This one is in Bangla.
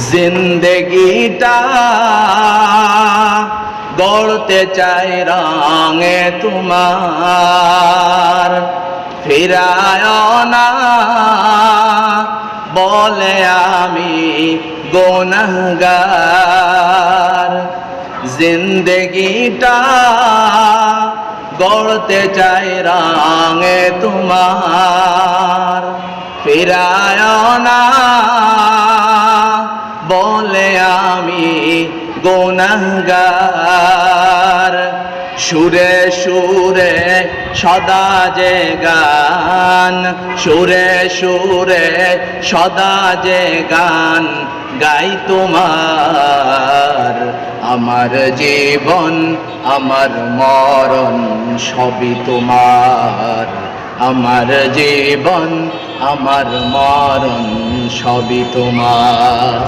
জিন্দেগিটা গড়তে চাই রঙে তোমার, ফিরায় না বলে আমি গুনাহগার। জিন্দেগিটা গড়তে চাই রঙে তোমার, ফিরায় না বলে আমি গুনাহগার। সুরে সুরে সদা যে গান, সুরে সুরে সদা যে গান গাই তোমার। আমার জীবন আমার মরণ সবই তোমার, আমার জীবন আমার মরণ সবই তোমার।